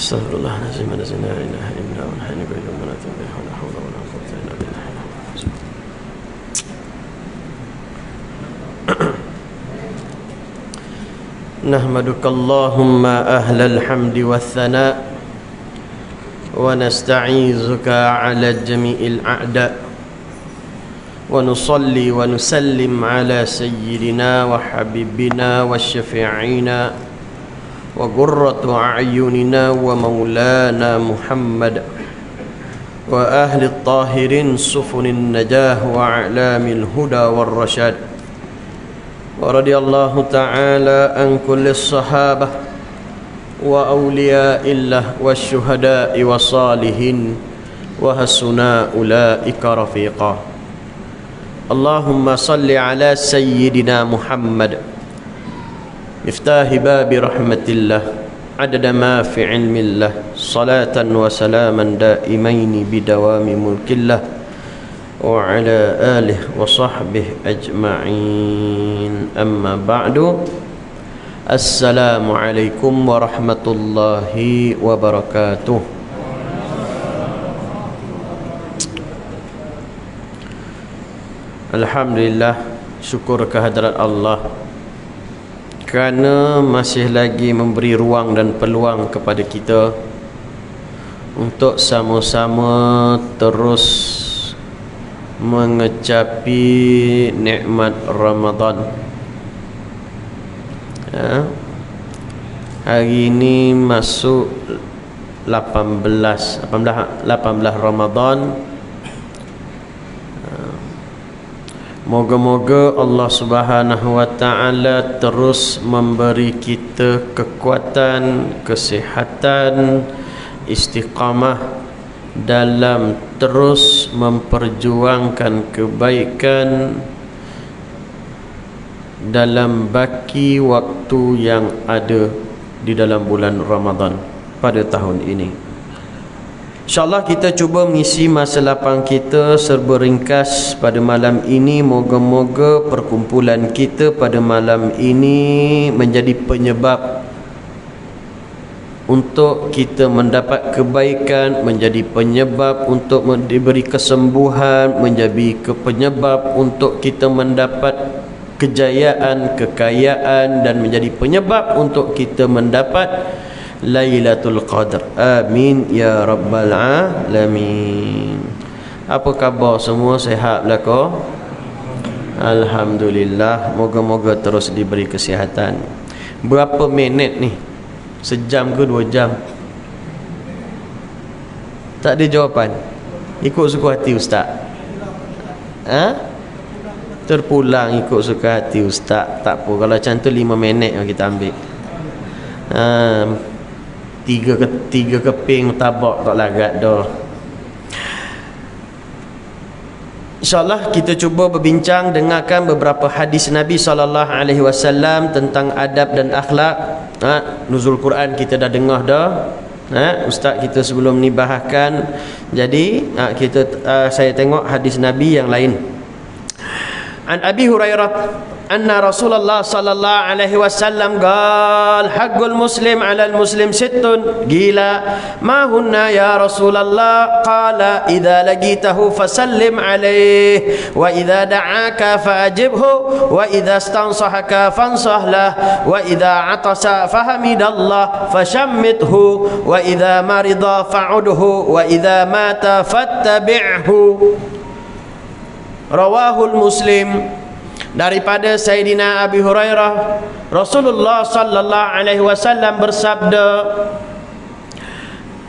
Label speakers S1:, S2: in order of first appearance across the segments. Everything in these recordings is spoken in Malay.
S1: Astaghfirullahaladzim. La ilaha illa huwal hayyul qayyum. La haula wala quwwata illa billah. Nahmaduka Allahumma ahlal hamdi wath thana wa nasta'izuka ala jami'il a'da wa nusalli wa nusallim ala sayyidina wa habibina wa syafi'ina wa qurratu a'yunina wa maulana Muhammad wa ahli at-tahirin sufunin najah wa a'lamil huda war rasyad wa radiyallahu ta'ala an kulli sahabah wa awliya'illah wa syuhada'i wa salihin wa hasuna ulaika rafiqa. Allahumma salli ala sayyidina Muhammad miftahi babi rahmatillah adada ma fi ilmillah salatan wa salaman daimaini bidawami mulkillah wa ala alihi wa sahbihi ajma'in. Amma ba'du. Assalamu alaikum warahmatullahi wabarakatuh. Alhamdulillah, syukur kehadrat Allah kerana masih lagi memberi ruang dan peluang kepada kita untuk sama-sama terus mengecapi nikmat Ramadan. Hari ini masuk 18 Ramadan. Moga-moga Allah Subhanahu wa ta'ala terus memberi kita kekuatan, kesihatan, istiqamah dalam terus memperjuangkan kebaikan dalam baki waktu yang ada di dalam bulan Ramadan pada tahun ini. InsyaAllah kita cuba mengisi masa lapang kita serba ringkas pada malam ini. Moga-moga perkumpulan kita pada malam ini menjadi penyebab untuk kita mendapat kebaikan, menjadi penyebab untuk diberi kesembuhan, menjadi penyebab untuk kita mendapat kejayaan, kekayaan, dan menjadi penyebab untuk kita mendapat Lailatul Qadar. Amin ya rabbal alamin. Apa khabar semua? Sihat belaka? Alhamdulillah. Moga-moga terus diberi kesihatan. Berapa minit ni? Sejam ke 2 jam? Tak ada jawapan. Ikut suka hati ustaz. Terpulang ikut suka hati ustaz. Tak apa, kalau macam tu 5 minit yang kita ambil. Tiga keping tabak tak lagat dah. InsyaAllah kita cuba berbincang, dengarkan beberapa hadis Nabi SAW tentang adab dan akhlak. Nuzul Quran kita dah dengar dah. Ustaz kita sebelum ni bahaskan. Jadi saya tengok hadis Nabi yang lain. An Abi Hurairah anna Rasulullah sallallahu alaihi wasallam qala haqqul muslim 'alal muslim sittun qila ma hunna ya Rasulullah qala idza laqitahu fasallim alaihi wa idza da'aka fa'ajibhu wa idza istansahaka fansah lah wa idza 'atasa fahamidallah fashammithu wa idza marida fa'udhu wa idza mata fattabi'hu. Rawahul Muslim. Daripada Sayyidina Abi Hurairah, Rasulullah sallallahu alaihi wasallam bersabda,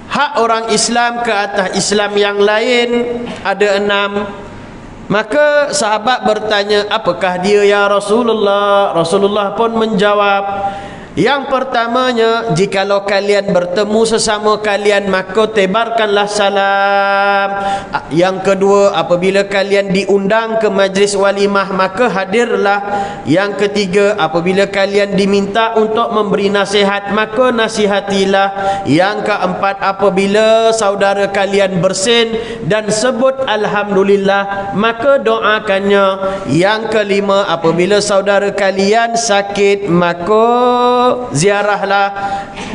S1: hak orang Islam ke atas Islam yang lain ada 6. Maka sahabat bertanya, apakah dia ya Rasulullah? Rasulullah pun menjawab, yang pertamanya, jikalau kalian bertemu sesama kalian maka tebarkanlah salam. Yang kedua, apabila kalian diundang ke majlis walimah maka hadirlah. Yang ketiga, apabila kalian diminta untuk memberi nasihat maka nasihatilah. Yang keempat, apabila saudara kalian bersin dan sebut alhamdulillah maka doakannya. Yang kelima, apabila saudara kalian sakit maka ziarahlah.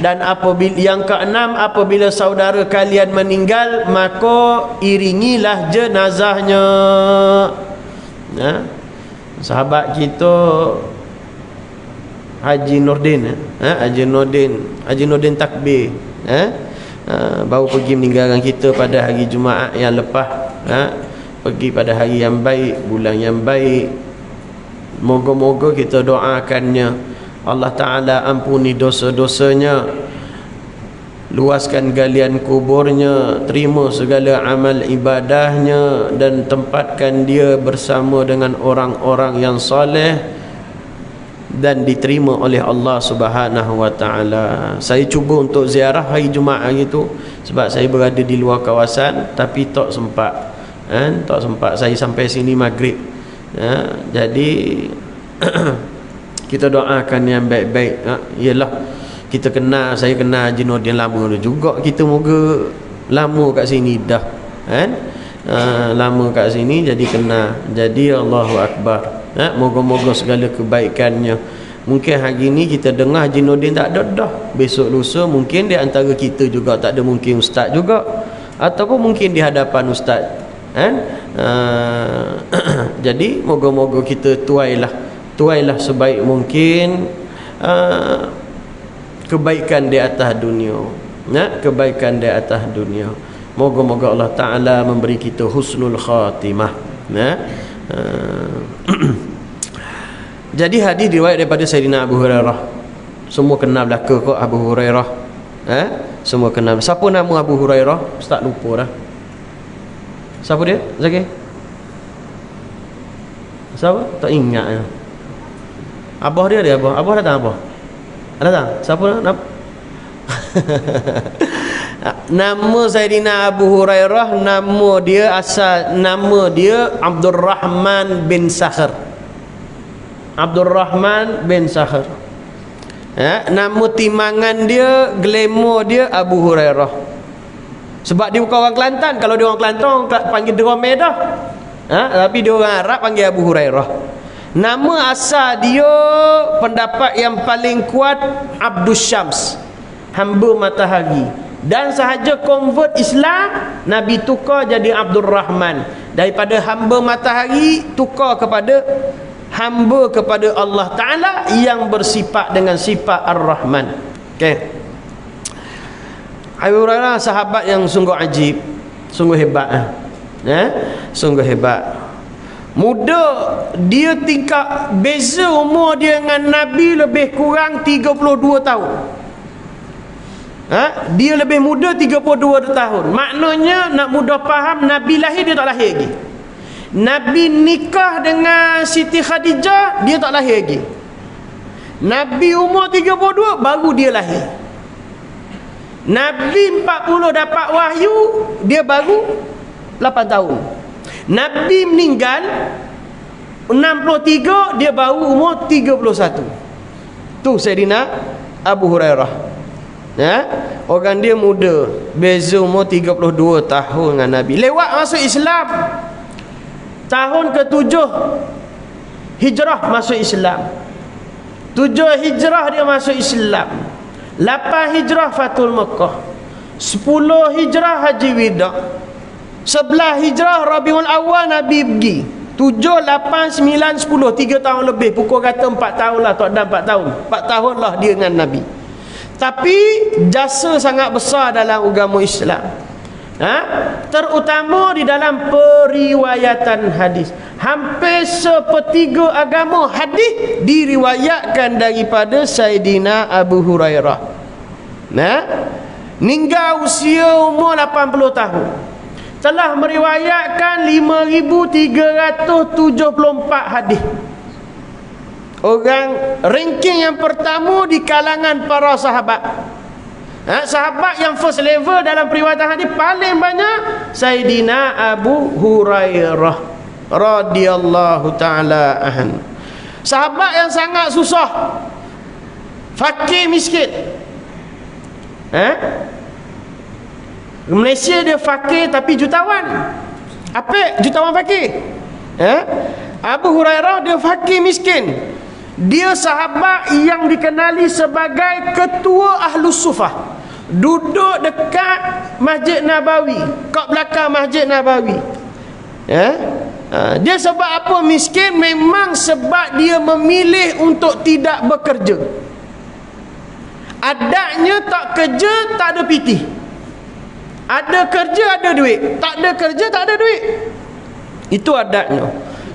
S1: Dan apabila yang keenam, apabila saudara kalian meninggal, maka iringilah jenazahnya. Sahabat kita Haji Nordin, Haji Nordin Takbir, baru pergi meninggalkan kita pada hari Jumaat yang lepas. Pergi pada hari yang baik, bulan yang baik. Moga-moga kita doakannya, Allah Ta'ala ampuni dosa-dosanya, luaskan galian kuburnya, terima segala amal ibadahnya, dan tempatkan dia bersama dengan orang-orang yang soleh dan diterima oleh Allah Subhanahu wa Ta'ala. Saya cuba untuk ziarah hari Jumaat hari itu, sebab saya berada di luar kawasan, tapi tak sempat. Tak sempat. Saya sampai sini maghrib. Jadi kita doakan yang baik-baik. Ialah kita kenal, saya kenal Haji Nordin lama dulu juga. Kita moga lama kat sini dah, lama kat sini jadi kenal. Jadi Allahu Akbar. Moga-moga segala kebaikannya. Mungkin hari ni kita dengar Haji Nordin tak ada dah, besok lusa mungkin di antara kita juga tak ada, mungkin ustaz juga, ataupun mungkin di hadapan ustaz. Jadi moga-moga kita tuailah sebaik mungkin kebaikan di atas dunia. Kebaikan di atas dunia. Moga-moga Allah Ta'ala memberi kita husnul khatimah. Jadi hadis riwayat daripada Sayyidina Abu Hurairah. Semua kenal belaka kok Abu Hurairah. Semua kenal. Siapa nama Abu Hurairah? Ustaz lupa dah. Siapa dia? Zaki? Siapa? Tak ingat. Abah dia ada abah. Abah datang apa? Datang. Siapa nak? Nama Sayyidina Abu Hurairah, nama dia asal nama dia Abdurrahman bin Sakhr. Abdurrahman bin Sakhr. Nama timangan dia, glamour dia Abu Hurairah. Sebab dia bukan orang Kelantan. Kalau dia orang Kelantan, orang panggil Drome dah. Tapi dia orang Arab panggil Abu Hurairah. Nama asal dia, pendapat yang paling kuat, Abdus Syams, hamba matahari. Dan sahaja convert Islam, Nabi tukar jadi Abdul Rahman. Daripada hamba matahari tukar kepada hamba kepada Allah Ta'ala yang bersifat dengan sifat Ar-Rahman. Okey. Abu Hurairah sahabat yang sungguh ajib, sungguh hebat. Sungguh hebat. Muda, dia tingkat beza umur dia dengan Nabi lebih kurang 32 tahun. Dia lebih muda 32 tahun. Maknanya nak mudah faham, Nabi lahir dia tak lahir lagi. Nabi nikah dengan Siti Khadijah, dia tak lahir lagi. Nabi umur 32 baru dia lahir. Nabi 40 dapat wahyu, dia baru 8 tahun. Nabi meninggal 63, dia baru umur 31. Tu Sayyidina Abu Hurairah. Orang dia muda, beza umur 32 tahun dengan Nabi. Lewat masuk Islam tahun ke-7 hijrah, masuk Islam. 7 hijrah dia masuk Islam. 8 hijrah Fatul Mekah. 10 hijrah Haji Wida. 11 hijrah Rabiul Awal Nabi pergi. 7, 8, 9, 10, 3 tahun lebih. Pukul kata 4 tahun lah, tak ada 4 tahun. 4 tahun lah dia dengan Nabi. Tapi jasa sangat besar dalam agama Islam. Terutama di dalam periwayatan hadis. Hampir sepertiga agama hadis diriwayatkan daripada Sayyidina Abu Hurairah. Meninggal usia umur 80 tahun. Telah meriwayatkan 5,374 hadis. Orang ranking yang pertama di kalangan para sahabat. Sahabat yang first level dalam periwayatan hadis paling banyak Sayyidina Abu Hurairah radhiyallahu taala anhu. Sahabat yang sangat susah, fakir miskin. Malaysia dia fakir tapi jutawan. Apa jutawan fakir? Abu Hurairah dia fakir miskin. Dia sahabat yang dikenali sebagai ketua Ahlus Sufah. Duduk dekat Masjid Nabawi, kat belakang Masjid Nabawi. Dia sebab apa miskin? Memang sebab dia memilih untuk tidak bekerja. Adatnya tak kerja, tak ada pitih. Ada kerja, ada duit. Tak ada kerja, tak ada duit. Itu adatnya.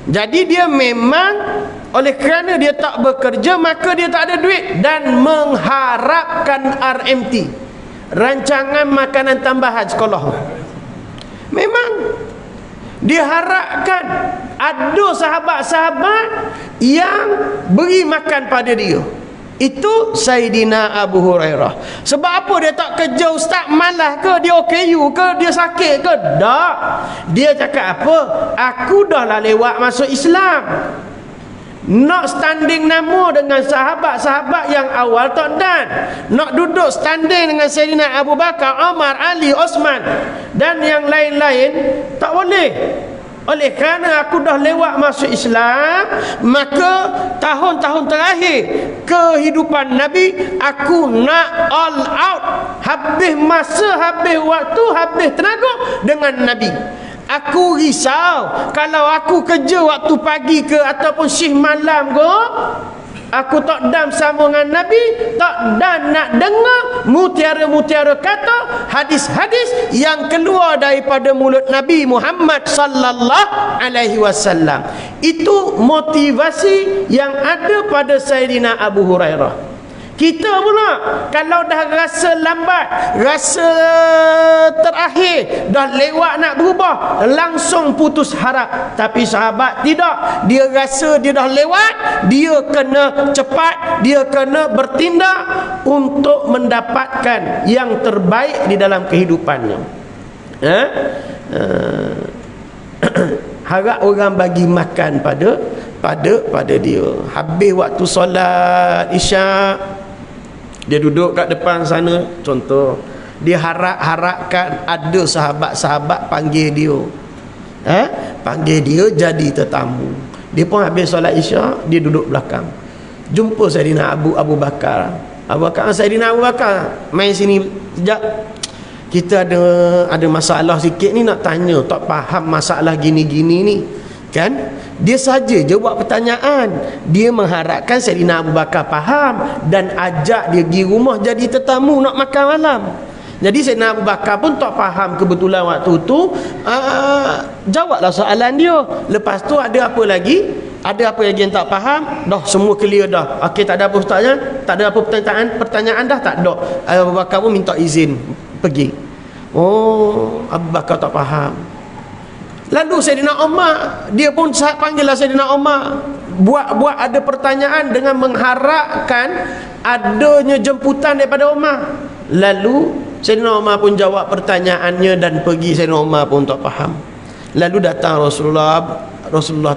S1: Jadi dia memang, oleh kerana dia tak bekerja, maka dia tak ada duit dan mengharapkan RMT, rancangan makanan tambahan sekolah. Memang dia harapkan ada sahabat-sahabat yang beri makan pada dia. Itu Sayyidina Abu Hurairah. Sebab apa dia tak kerja, ustaz? Malas ke? Dia OKU ke? Dia sakit ke? Tak. Dia cakap apa? Aku dah lah lewat masuk Islam. Nak standing nama dengan sahabat-sahabat yang awal tak dan. Nak duduk standing dengan Sayyidina Abu Bakar, Umar, Ali, Osman dan yang lain-lain, tak boleh. Oleh kerana aku dah lewat masuk Islam, maka tahun-tahun terakhir kehidupan Nabi, aku nak all out, habis masa, habis waktu, habis tenaga dengan Nabi. Aku risau kalau aku kerja waktu pagi ke ataupun shift malam ke, aku tak dam sama dengan Nabi, tak dan nak dengar mutiara-mutiara kata, hadis-hadis yang keluar daripada mulut Nabi Muhammad sallallahu alaihi wasallam. Itu motivasi yang ada pada Sayyidina Abu Hurairah. Kita pula kalau dah rasa lambat, rasa terakhir, dah lewat nak berubah, langsung putus harap. Tapi sahabat tidak. Dia rasa dia dah lewat, dia kena cepat, dia kena bertindak untuk mendapatkan yang terbaik di dalam kehidupannya. Harap orang bagi makan pada dia. Habis waktu solat Isyak, dia duduk kat depan sana, contoh, dia harapkan ada sahabat-sahabat panggil dia. Panggil dia jadi tetamu. Dia pun habis solat Isyak, dia duduk belakang. Jumpa Sayyidina Abu Bakar. Sayyidina Abu Bakar, main sini sekejap. Kita ada masalah sikit ni, nak tanya, tak faham masalah gini-gini ni. Kan? Dia saja je buat pertanyaan. Dia mengharapkan Sayyidina Abu Bakar faham dan ajak dia pergi rumah jadi tetamu nak makan malam. Jadi Sayyidina Abu Bakar pun tak faham kebetulan waktu tu, jawablah soalan dia. Lepas tu ada apa lagi? Ada apa lagi yang tak faham? Dah semua clear dah. Okey, tak ada apa ustaznya? Tak ada apa pertanyaan dah? Tak ada. Abu Bakar pun minta izin pergi. Oh, Abu Bakar tak faham. Lalu Sayyidina Umar, dia pun panggillah Sayyidina Umar, buat ada pertanyaan dengan mengharapkan adanya jemputan daripada Umar. Lalu Sayyidina Umar pun jawab pertanyaannya dan pergi. Sayyidina Umar pun tak faham. Lalu datang Rasulullah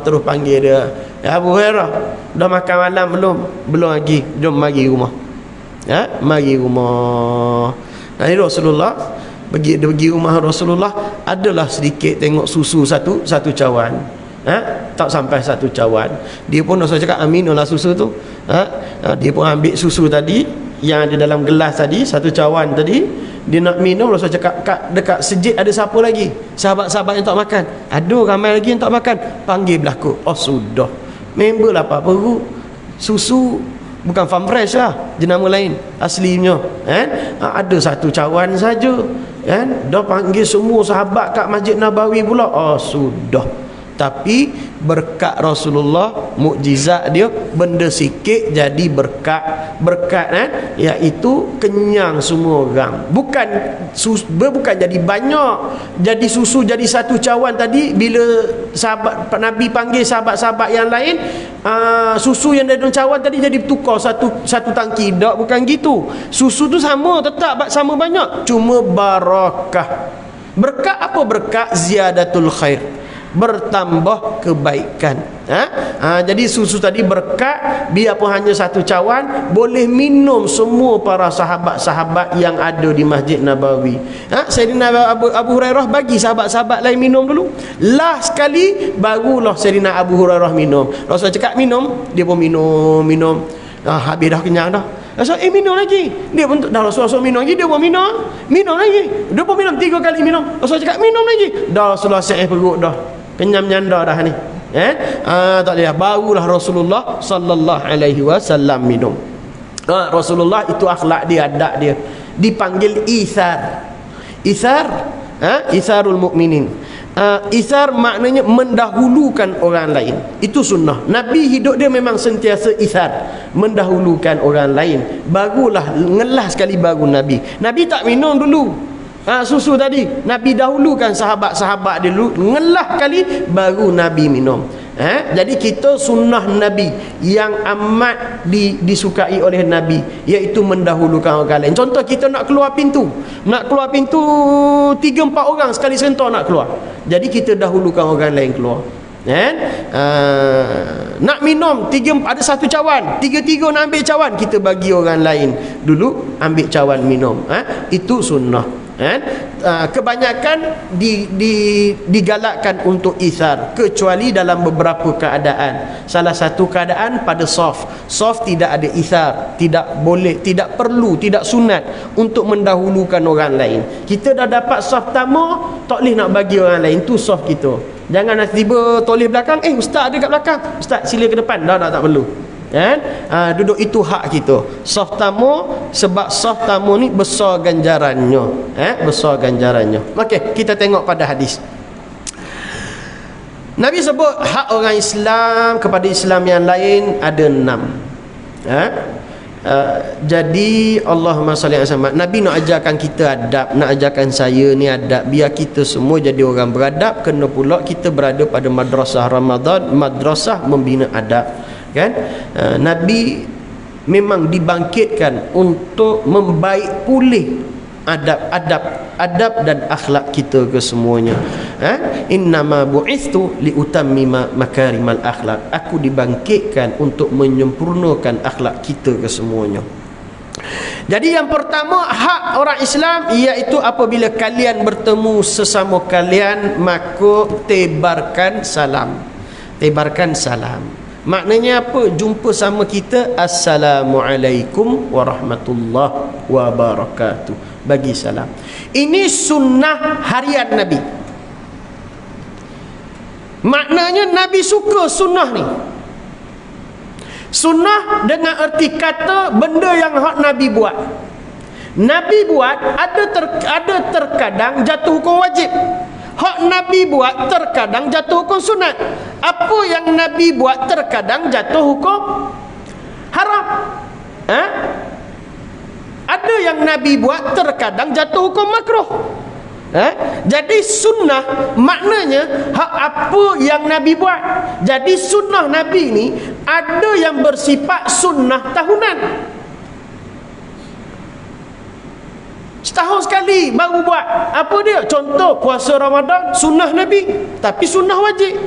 S1: terus panggil dia, ya Abu Hurairah, dah makan malam belum? Belum lagi. Jom mari rumah. Mari rumah. Jadi Rasulullah pergi rumah Rasulullah, adalah sedikit tengok susu satu cawan. Tak sampai satu cawan. Dia pun Rasul cakap aminulah susu tu. Dia pun ambil susu tadi yang ada dalam gelas tadi, satu cawan tadi, dia nak minum. Rasul cakap, dekat sejid ada siapa lagi? Sahabat-sahabat yang tak makan? Ada ramai lagi yang tak makan. Panggil berlaku. Oh sudah, member lah apa perlu susu. Bukan farm fresh lah, jenama lain aslinya. Ada satu cawan saja. Dah panggil semua sahabat kat Masjid Nabawi pula. Oh sudah. Tapi berkat Rasulullah, mukjizat dia, benda sikit jadi berkat, iaitu kenyang semua orang. Bukan jadi banyak. Jadi susu jadi satu cawan tadi, bila sahabat Nabi panggil sahabat-sahabat yang lain, susu yang dari cawan tadi jadi tukar satu tangki. Tak, bukan gitu. Susu tu sama, tetap sama banyak, cuma barakah. Berkat apa? Berkat ziyadatul khair. bertambah kebaikan. Jadi susu tadi berkat, biarpun hanya satu cawan, boleh minum semua para sahabat-sahabat yang ada di Masjid Nabawi. Sayyidina Abu Hurairah bagi sahabat-sahabat lain minum dulu. Last sekali barulah Sayyidina Abu Hurairah minum. Rasul cakap minum, dia pun minum. Habis dah, kenyang dah. Rasul minum lagi. Dia pun dah, Rasul minum lagi, dia pun minum lagi. Dia pun minum 3 kali minum. Rasul cakap minum lagi. Dah Rasulullah sahih perut dah. Kenyam nyanda dah ni. Tak boleh. Barulah Rasulullah sallallahu alaihi wasallam minum. Rasulullah itu akhlak dia, adab dia. Dipanggil ithar. Itharul mukminin. Ithar maknanya mendahulukan orang lain. Itu sunnah. Nabi hidup dia memang sentiasa ithar, mendahulukan orang lain. Barulah ngelah sekali baru Nabi. Nabi tak minum dulu susu tadi. Nabi dahulukan sahabat-sahabat dia dulu, ngelah kali baru Nabi minum. Jadi kita sunnah Nabi yang amat disukai oleh Nabi, iaitu mendahulukan orang lain. Contoh, kita nak keluar pintu 3-4 orang sekali serentak nak keluar. Jadi kita dahulukan orang lain keluar. Nak minum ada satu cawan, 3 nak ambil cawan, kita bagi orang lain dulu ambil cawan minum. Itu sunnah. Kebanyakan digalakkan untuk ithar, kecuali dalam beberapa keadaan. Salah satu keadaan pada soft tidak ada ithar, tidak boleh, tidak perlu, tidak sunat untuk mendahulukan orang lain. Kita dah dapat soft tamu, tak boleh nak bagi orang lain. Tu soft kita. Jangan nak tiba toleh belakang, ustaz ada kat belakang, ustaz sila ke depan. Dah tak perlu. Duduk, itu hak kita. Soft tamu, sebab soft tamu ni besar ganjarannya. Besar ganjarannya. Okey, kita tengok pada hadis. Nabi sebut hak orang Islam kepada Islam yang lain ada 6. Jadi Allahumma salli alaihi wasallam, Nabi nak ajarkan kita adab, nak ajarkan saya ni adab, biar kita semua jadi orang beradab. Kena pula kita berada pada madrasah Ramadan, madrasah membina adab. Nabi memang dibangkitkan untuk membaik pulih adab dan akhlak kita ke semuanya. Innama bu'istu liutammima makarimal akhlak. Aku dibangkitkan untuk menyempurnakan akhlak kita ke semuanya. Jadi yang pertama, hak orang Islam, iaitu apabila kalian bertemu sesama kalian, maka tebarkan salam. Maknanya apa? Jumpa sama kita, Assalamualaikum warahmatullahi wabarakatuh. Bagi salam. Ini sunnah harian Nabi. Maknanya Nabi suka sunnah ni. Sunnah dengan erti kata benda yang hak Nabi buat. Nabi buat ada terkadang jatuh hukum wajib. Hak Nabi buat terkadang jatuh hukum sunat. Apa yang Nabi buat terkadang jatuh hukum haram. Ada yang Nabi buat terkadang jatuh hukum makruh. Jadi sunnah maknanya hak apa yang Nabi buat. Jadi sunnah Nabi ni ada yang bersifat sunnah tahunan. Setahun sekali baru buat. Apa dia? Contoh puasa Ramadan, sunnah Nabi, tapi sunnah wajib.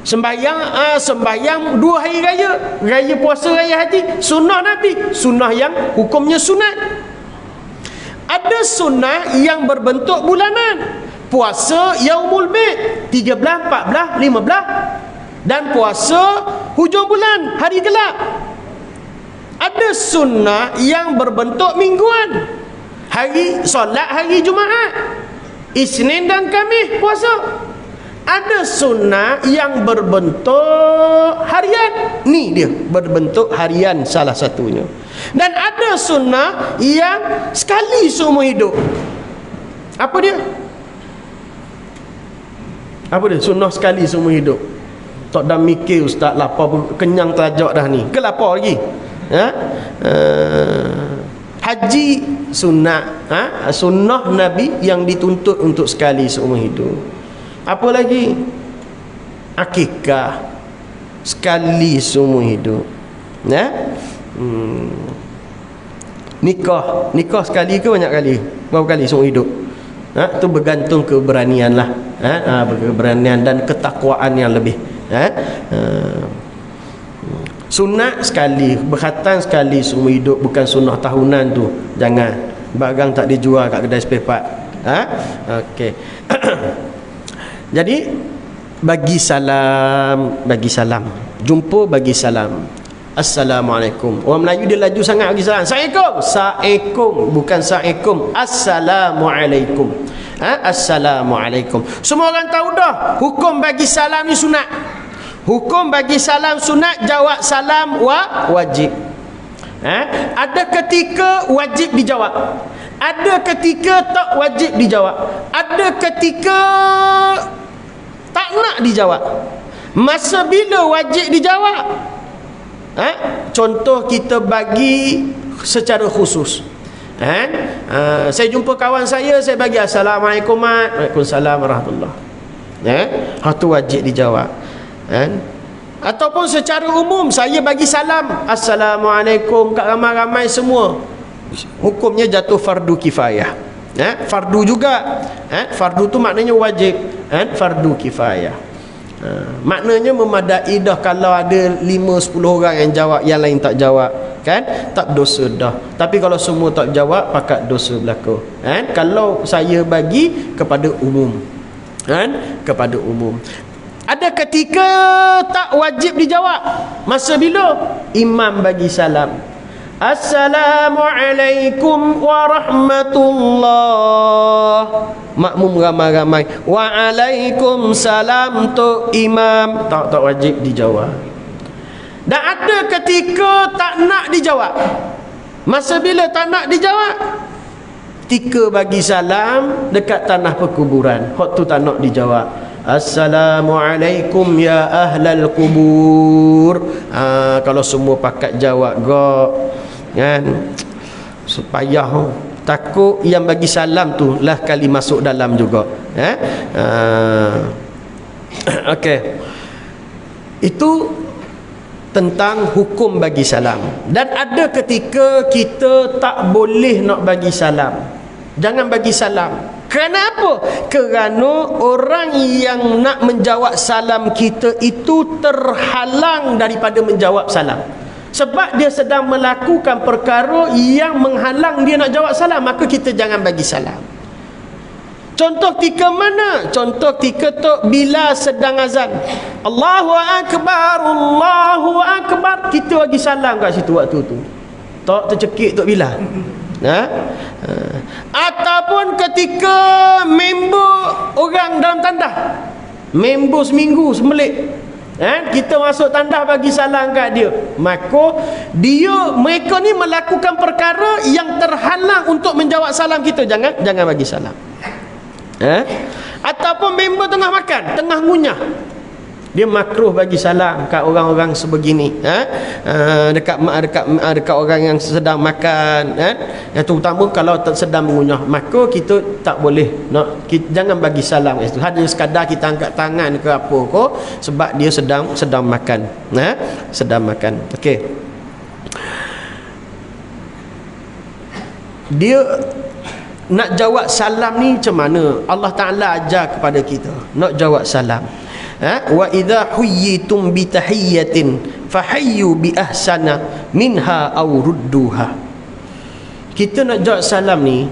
S1: Sembahyang 2 hari raya, raya puasa, raya haji, sunnah Nabi, sunnah yang hukumnya sunat. Ada sunnah yang berbentuk bulanan. Puasa Yaumul Bid 13, 14, 15, dan puasa hujung bulan, hari gelap. Ada sunnah yang berbentuk mingguan. Solat hari Jumaat, Isnin dan Khamis puasa. Ada sunnah yang berbentuk harian. Ni dia, berbentuk harian salah satunya. Dan ada sunnah yang sekali seumur hidup. Apa dia? Sunnah sekali seumur hidup. Tak dah mikir ustaz, lapar, kenyang terajak dah ni. Ke lapar lagi? Haji sunnah. Sunnah Nabi yang dituntut untuk sekali seumur hidup. Apa lagi? Akikah sekali seumur hidup. Nikah sekali ke banyak kali? Berapa kali seumur hidup? Itu bergantung keberanian lah. keberanian dan ketakwaan yang lebih. Sunat sekali, berkhatan sekali seumur hidup, bukan sunnah tahunan tu. Jangan. Barang tak dijual kat kedai spare part. Okey. Jadi bagi salam, jumpa bagi salam. Assalamualaikum. Orang Melayu dia laju sangat bagi salam. Assalamualaikum, bukan Assalamualaikum. Assalamualaikum. Assalamualaikum. Semua orang tahu dah, hukum bagi salam ni sunat. Hukum bagi salam sunat, jawab salam wajib. Ada ketika wajib dijawab, ada ketika tak wajib dijawab, ada ketika tak nak dijawab. Masa bila wajib dijawab? Contoh kita bagi secara khusus. Saya jumpa kawan saya bagi Assalamualaikum, Waalaikumsalam warahmatullahi. Tu wajib dijawab. Ataupun secara umum saya bagi salam Assalamualaikum kat ramai-ramai semua, hukumnya jatuh fardu kifayah. Fardu juga. Fardu tu maknanya wajib. Fardu kifayah. Maknanya memadai dah kalau ada 5-10 orang yang jawab, yang lain tak jawab, kan? Tak dosa dah. Tapi kalau semua tak jawab, pakat dosa berlaku. Kalau saya bagi kepada umum, kepada umum. Ada ketika tak wajib dijawab. Masa bila imam bagi salam, Assalamualaikum warahmatullah, makmum ramai-ramai, Waalaikumsalam tu imam, tak wajib dijawab. Dan ada ketika tak nak dijawab. Masa bila tak nak dijawab? Ketika bagi salam dekat tanah perkuburan, hak tu tak nak dijawab. Assalamualaikum ya ahlal kubur. Kalau semua pakat jawab gak, kan, supaya takut yang bagi salam tu lah kali masuk dalam juga. Okey, itu tentang hukum bagi salam. Dan ada ketika kita tak boleh nak bagi salam. Jangan bagi salam. Kerana apa? Kerana orang yang nak menjawab salam kita itu terhalang daripada menjawab salam. Sebab dia sedang melakukan perkara yang menghalang dia nak jawab salam, maka kita jangan bagi salam. Contoh ketika mana? Contoh ketika Tok Bilal sedang azan, Allahu Akbar, Allahu Akbar, kita bagi salam kat situ waktu tu. Tak tercekik Tok Bilal. Ataupun ketika member orang dalam tandah, member seminggu semelik, kita masuk tandah bagi salam kat dia, maka mereka ni melakukan perkara yang terhalang untuk menjawab salam kita. Jangan bagi salam. Ataupun member tengah makan, tengah ngunyah, dia makruh bagi salam kat orang-orang sebegini, dekat orang yang sedang makan, yang terutama kalau sedang mengunyah, maka kita tak boleh jangan bagi salam itu. Hanya sekadar kita angkat tangan ke apa ke, sebab dia sedang makan, sedang makan. Okey, dia nak jawab salam ni macam mana? Allah Ta'ala ajar kepada kita nak jawab salam. Wa idza huyyitum bi tahiyyatin fahayyu bi ahsana minha aw rudduha. Kita nak jawab salam ni,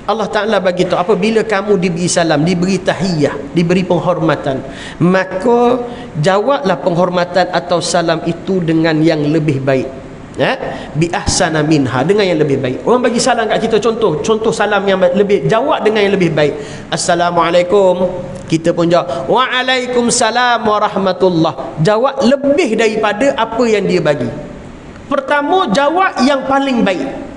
S1: Allah Ta'ala bagi tahu apabila kamu diberi salam, diberi tahiyyah, diberi penghormatan, maka jawablah penghormatan atau salam itu dengan yang lebih baik. Bi ahsana minha, dengan yang lebih baik. Orang bagi salam kat kita, contoh salam yang lebih, jawab dengan yang lebih baik. Assalamualaikum, kita pun jawab Waalaikumsalam warahmatullah. Jawab lebih daripada apa yang dia bagi. Pertama, jawab yang paling baik.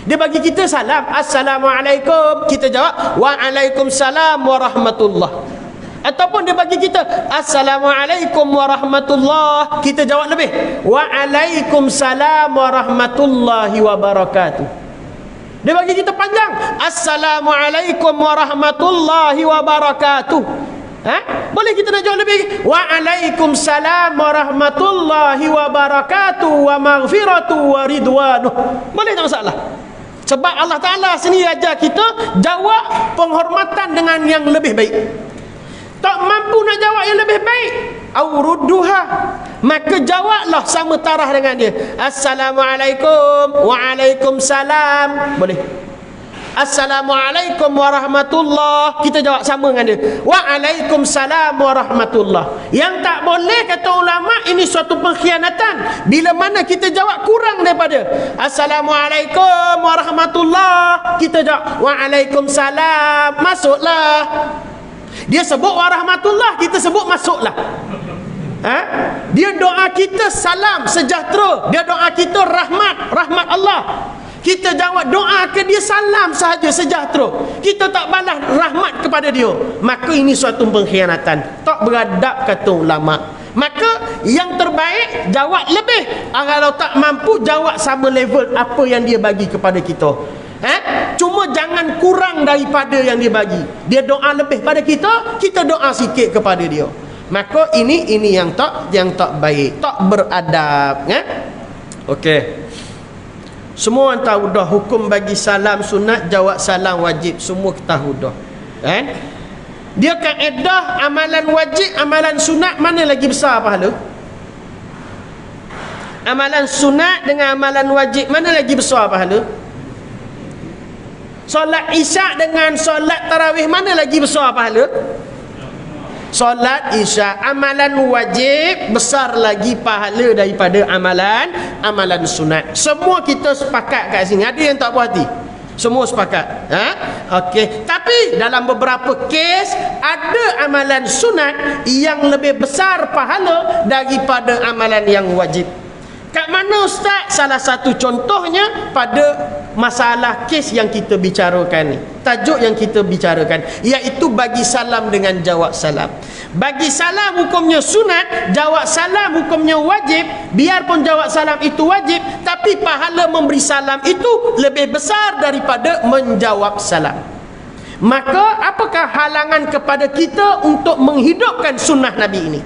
S1: Dia bagi kita salam Assalamualaikum, kita jawab Waalaikumsalam warahmatullah. Ataupun dia bagi kita Assalamualaikum warahmatullah, kita jawab lebih Waalaikumsalam warahmatullahi wabarakatuh. Dia bagi kita panjang Assalamualaikum warahmatullahi wabarakatuh. Boleh kita nak jawab lebih Waalaikumsalam warahmatullahi wabarakatuh wa maghfiratu wa ridwanuh. Boleh, tak masalah. Sebab Allah Ta'ala sendiri ajar kita jawab penghormatan dengan yang lebih baik. Tak mampu nak jawab yang lebih baik, awrudduha, maka jawablah sama tarah dengan dia. Assalamualaikum, waalaikumsalam, boleh. Assalamualaikum warahmatullah, kita jawab sama dengan dia. Waalaikumsalam warahmatullah. Yang tak boleh, kata ulama, ini suatu pengkhianatan bila mana kita jawab kurang daripada Assalamualaikum warahmatullah, kita jawab waalaikumsalam, masuklah. Dia sebut warahmatullah, kita sebut masuklah. Dia doa kita salam sejahtera, dia doa kita rahmat Allah. Kita jawab doa ke dia salam sahaja sejahtera, kita tak balas rahmat kepada dia, maka ini suatu pengkhianatan, tak beradab, kata ulama. Maka yang terbaik jawab lebih. Kalau tak mampu, jawab sama level apa yang dia bagi kepada kita. Cuma jangan kurang daripada yang dia bagi. Dia doa lebih pada kita, kita doa sikit kepada dia. Maka ini yang tak baik, tak beradab. Okey. Semua orang tahu dah hukum bagi salam sunat, jawab salam wajib, semua tahu dah. Dia kaedah amalan wajib, amalan sunat, mana lagi besar pahala? Amalan sunat dengan amalan wajib, mana lagi besar pahala? Solat isyak dengan solat tarawih, mana lagi besar pahala? Solat isyak, amalan wajib besar lagi pahala daripada amalan sunat. Semua kita sepakat kat sini. Ada yang tak puas hati? Semua sepakat. Okey. Tapi dalam beberapa kes ada amalan sunat yang lebih besar pahala daripada amalan yang wajib. Kat mana Ustaz? Salah satu contohnya pada masalah kes yang kita bicarakan ni, tajuk yang kita bicarakan, iaitu bagi salam dengan jawab salam. Bagi salam hukumnya sunat, jawab salam hukumnya wajib. Biarpun jawab salam itu wajib, tapi pahala memberi salam itu lebih besar daripada menjawab salam. Maka apakah halangan kepada kita untuk menghidupkan sunnah Nabi ini?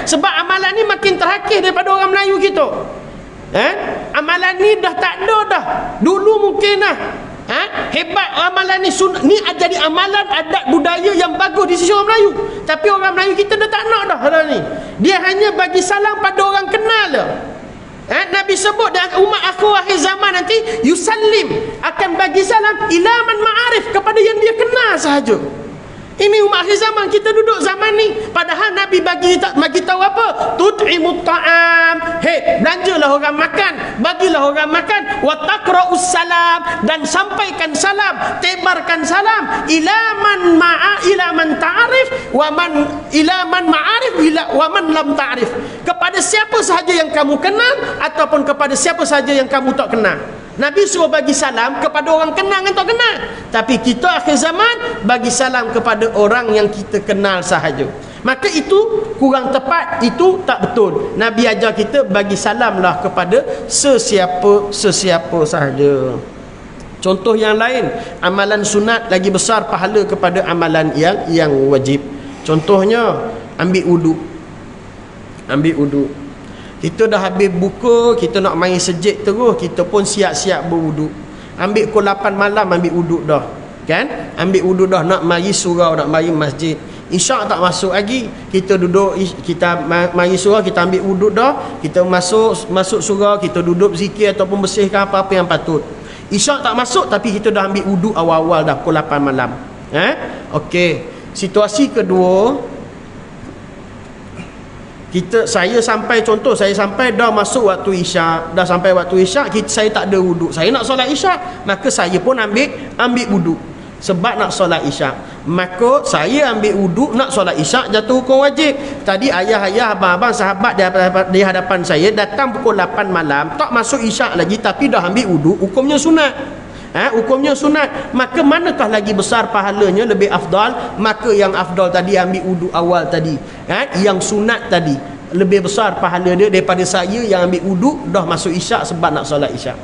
S1: Sebab amalan ni makin terhakis daripada orang Melayu kita. Amalan ni dah tak ada dah. Dulu mungkin lah. Hebat amalan ni, ni jadi amalan adat budaya yang bagus di sisi orang Melayu. Tapi orang Melayu kita dah tak nak dah hal ni. Dia hanya bagi salam pada orang kenal lah. Nabi sebut dan umat aku akhir zaman nanti yusallim, akan bagi salam ila man ma'arif, kepada yang dia kenal sahaja. Ini umat akhir zaman, kita duduk zaman ni. Padahal Nabi bagi tahu apa? Tut'imut ta'am. Belanjalah orang makan, bagilah orang makan. Wa taqra'us salam, dan sampaikan salam, tebarkan salam ila man ta'arif wa man ila man ma'arif wa man lam ta'arif. Kepada siapa sahaja yang kamu kenal ataupun kepada siapa sahaja yang kamu tak kenal. Nabi suruh bagi salam kepada orang kenal dan tak kenal. Tapi kita akhir zaman bagi salam kepada orang yang kita kenal sahaja. Maka itu kurang tepat, itu tak betul. Nabi ajar kita bagi salamlah kepada sesiapa sahaja. Contoh yang lain, amalan sunat lagi besar pahala kepada amalan yang wajib. Contohnya ambil wudu. Kita dah habis buka, kita nak main sejid terus, kita pun siap-siap berwuduk. Ambil pukul 8 malam ambil wuduk dah. Kan? Ambil wuduk dah, nak mari surau, nak mari masjid. Isyak tak masuk lagi. Kita duduk, kita mari surau, kita ambil wuduk dah, kita masuk surau, kita duduk zikir ataupun bersihkan apa-apa yang patut. Isyak tak masuk, tapi kita dah ambil wuduk awal-awal dah pukul 8 malam. Okey. Situasi kedua, saya sampai dah masuk waktu isyak, dah sampai waktu isyak, saya tak ada wuduk, saya nak solat isyak, maka saya pun ambil wuduk sebab nak solat isyak. Maka saya ambil wuduk nak solat isyak, jatuh hukum wajib. Tadi ayah-ayah, abang-abang, sahabat di hadapan saya datang pukul 8 malam, tak masuk isyak lagi, tapi dah ambil wuduk, hukumnya sunat. Hukumnya sunat. Maka manakah lagi besar pahalanya, lebih afdal? Maka yang afdal tadi, ambil wuduk awal tadi, yang sunat tadi, lebih besar pahala dia daripada saya yang ambil wuduk dah masuk isyak sebab nak solat isyak.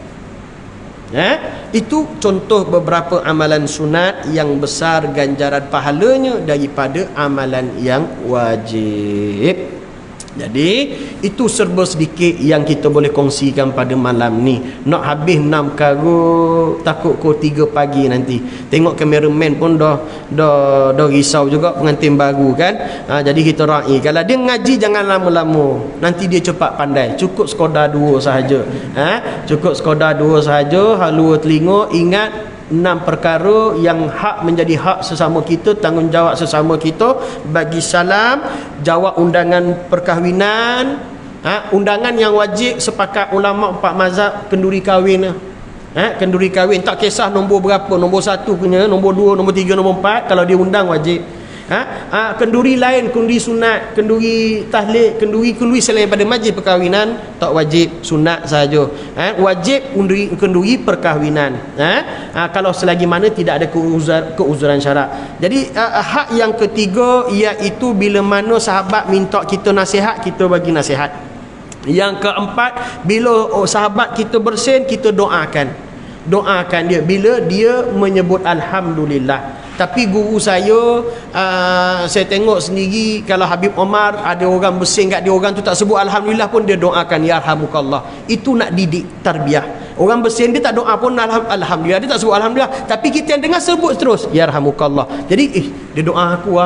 S1: Itu contoh beberapa amalan sunat yang besar ganjaran pahalanya daripada amalan yang wajib. Jadi itu serba sedikit yang kita boleh kongsikan pada malam ni. Nak habis 6 karut, takut pukul 3 pagi nanti. Tengok kameraman pun dah risau juga pengantin baru kan. Jadi kita raih, kalau dia ngaji jangan lama-lama, nanti dia cepat pandai. Cukup sekadar 2 sahaja. Cukup sekadar 2 sahaja, halua telinga, ingat 6 perkara yang hak menjadi hak sesama kita, tanggungjawab sesama kita. Bagi salam, jawab undangan perkahwinan, undangan yang wajib sepakat ulama 4 mazhab, kenduri kahwin. Kenduri kahwin tak kisah nombor berapa, nombor 1 punya, nombor 2, nombor 3, nombor 4, kalau dia undang wajib. Kenduri lain, kenduri sunat, kenduri tahlil, kenduri selain pada majlis perkahwinan tak wajib, sunat sahaja. Wajib kenduri perkahwinan. Kalau selagi mana tidak ada keuzuran syarak. Jadi hak yang ketiga iaitu bila mana sahabat minta kita nasihat, kita bagi nasihat. Yang keempat, bila sahabat kita bersin, kita doakan dia bila dia menyebut alhamdulillah. Tapi guru saya tengok sendiri, kalau Habib Omar ada orang bersin kat dia, orang tu tak sebut alhamdulillah pun dia doakan yarhamukallah. Itu nak didik tarbiyah. Orang bersin dia tak doa pun alhamdulillah, dia tak sebut alhamdulillah, tapi kita yang dengar sebut terus yarhamukallah. Jadi dia doa aku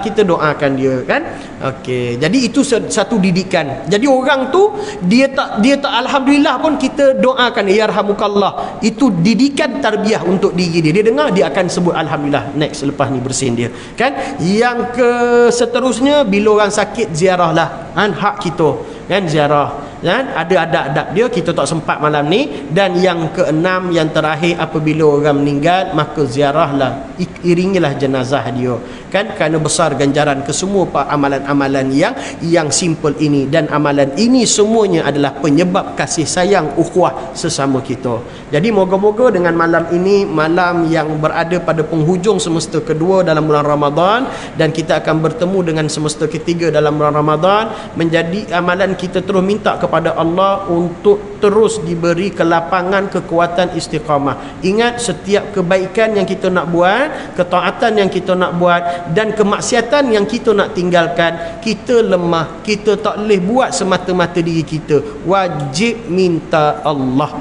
S1: kita doakan dia kan. Okey, jadi itu satu didikan. Jadi orang tu dia tak alhamdulillah pun kita doakan yarhamukallah. Itu didikan tarbiyah untuk diri dia. Dia dengar dia akan sebut alhamdulillah next selepas ni bersin dia kan. Yang seterusnya, bila orang sakit ziarahlah, hak kita kan, ziarah kan, ada adab-adab dia, kita tak sempat malam ni. Dan yang keenam, yang terakhir, apabila orang meninggal maka ziarahlah, iringilah jenazah dia kan, kerana besar ganjaran ke semua amalan-amalan yang simple ini. Dan amalan ini semuanya adalah penyebab kasih sayang ukhuwah sesama kita. Jadi moga-moga dengan malam ini, malam yang berada pada penghujung semester kedua dalam bulan Ramadan, dan kita akan bertemu dengan semester ketiga dalam bulan Ramadan, menjadi amalan kita terus minta kepada Allah untuk terus diberi kelapangan, kekuatan, istiqamah. Ingat, setiap kebaikan yang kita nak buat, ketaatan yang kita nak buat, dan kemaksiatan yang kita nak tinggalkan, kita lemah, kita tak boleh buat semata-mata diri kita. Wajib minta Allah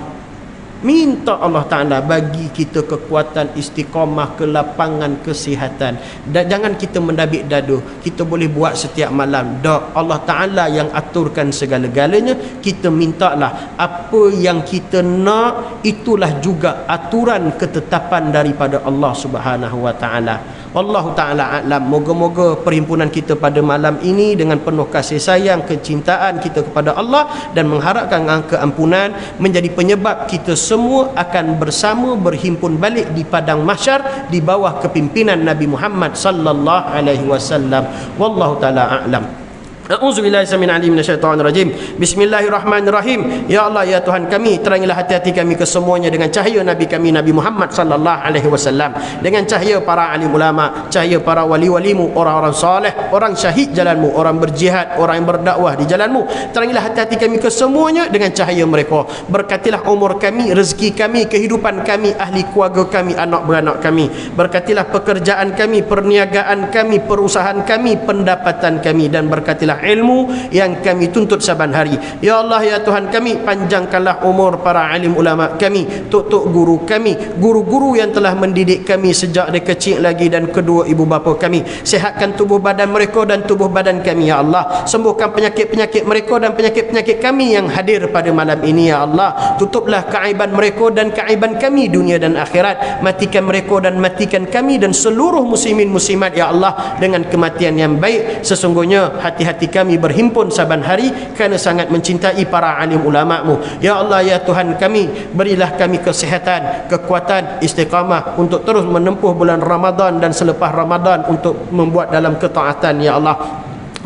S1: Ta'ala bagi kita kekuatan, istiqamah, kelapangan, kesihatan. Dan jangan kita mendabik dadu, kita boleh buat setiap malam. Allah Ta'ala yang aturkan segala-galanya. Kita mintalah apa yang kita nak, itulah juga aturan ketetapan daripada Allah Subhanahu Wa Ta'ala. Wallahu ta'ala a'lam. Moga-moga perhimpunan kita pada malam ini dengan penuh kasih sayang, kecintaan kita kepada Allah dan mengharapkan keampunan menjadi penyebab kita semua akan bersama berhimpun balik di padang mahsyar di bawah kepimpinan Nabi Muhammad sallallahu alaihi wasallam. Wallahu ta'ala a'lam. A'udzubillahi minasyaitonir rajim. Bismillahirrahmanirrahim. Ya Allah, ya Tuhan kami, terangilah hati-hati kami kesemuanya dengan cahaya Nabi kami Nabi Muhammad sallallahu alaihi wasallam, dengan cahaya para alim ulama, cahaya para wali-walimu, orang-orang soleh, orang syahid jalanmu, orang berjihad, orang yang berdakwah di jalanmu. Terangilah hati-hati kami kesemuanya dengan cahaya mereka. Berkatilah umur kami, rezeki kami, kehidupan kami, ahli keluarga kami, anak beranak kami. Berkatilah pekerjaan kami, perniagaan kami, perusahaan kami, pendapatan kami, dan berkatilah ilmu yang kami tuntut saban hari. Ya Allah, ya Tuhan kami, panjangkanlah umur para alim ulama kami, tok-tok guru kami, guru-guru yang telah mendidik kami sejak dari kecil lagi, dan kedua ibu bapa kami. Sehatkan tubuh badan mereka dan tubuh badan kami, ya Allah. Sembuhkan penyakit-penyakit mereka dan penyakit-penyakit kami yang hadir pada malam ini, ya Allah. Tutuplah keaiban mereka dan keaiban kami dunia dan akhirat. Matikan mereka dan matikan kami dan seluruh muslimin muslimat, ya Allah, dengan kematian yang baik. Sesungguhnya hati-hati kami berhimpun saban hari kerana sangat mencintai para alim ulama-Mu. Ya Allah, ya Tuhan kami, berilah kami kesihatan, kekuatan, istiqamah untuk terus menempuh bulan Ramadan dan selepas Ramadan untuk membuat dalam ketaatan, ya Allah,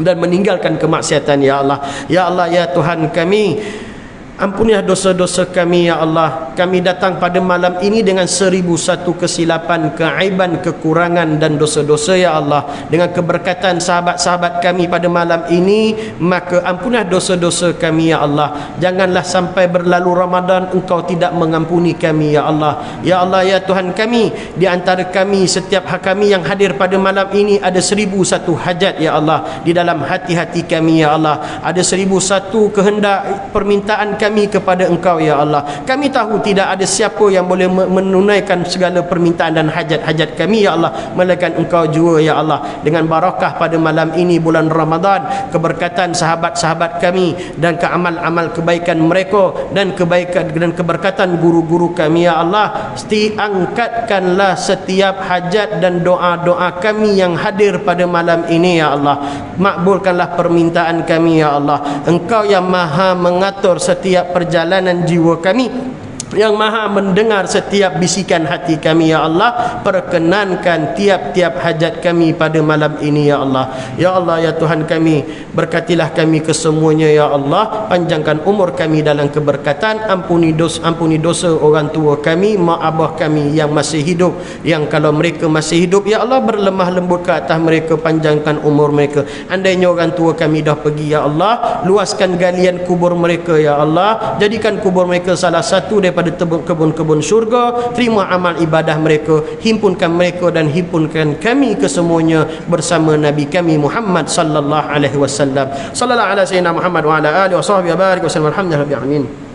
S1: dan meninggalkan kemaksiatan, ya Allah. Ya Allah, ya Tuhan kami, Ampunilah dosa-dosa kami ya Allah. Kami datang pada malam ini dengan 1001 kesilapan, keaiban, kekurangan dan dosa-dosa ya Allah. Dengan keberkatan sahabat-sahabat kami pada malam ini, maka ampunilah dosa-dosa kami ya Allah. Janganlah sampai berlalu Ramadan Engkau tidak mengampuni kami ya Allah. Ya Allah ya Tuhan kami, di antara kami setiap kami yang hadir pada malam ini ada 1001 hajat ya Allah di dalam hati-hati kami ya Allah. Ada 1001 kehendak permintaan kami kepada Engkau ya Allah. Kami tahu tidak ada siapa yang boleh menunaikan segala permintaan dan hajat-hajat kami ya Allah melainkan Engkau jua ya Allah. Dengan barakah pada malam ini bulan Ramadan, keberkatan sahabat-sahabat kami dan keamal-amal kebaikan mereka dan kebaikan dan keberkatan guru-guru kami ya Allah, angkatkanlah setiap hajat dan doa-doa kami yang hadir pada malam ini ya Allah. Makbulkanlah permintaan kami ya Allah. Engkau yang maha mengatur setiap perjalanan jiwa kami, yang maha mendengar setiap bisikan hati kami ya Allah. Perkenankan tiap-tiap hajat kami pada malam ini ya Allah. Ya Allah ya Tuhan kami, berkatilah kami kesemuanya ya Allah. Panjangkan umur kami dalam keberkatan. Ampuni dosa orang tua kami, mak abah kami yang masih hidup, yang kalau mereka masih hidup ya Allah, berlemah lembut ke atas mereka, panjangkan umur mereka. Andainya orang tua kami dah pergi ya Allah, luaskan galian kubur mereka ya Allah. Jadikan kubur mereka salah satu daripada kebun-kebun syurga. Terima amal ibadah mereka, himpunkan mereka dan himpunkan kami kesemuanya bersama Nabi kami Muhammad sallallahu alaihi wasallam. Sallallahu ala sayyidina Muhammad wa ala alihi wa sahbihi wa barik wa sallam. Alhamdulillah rabbil alamin.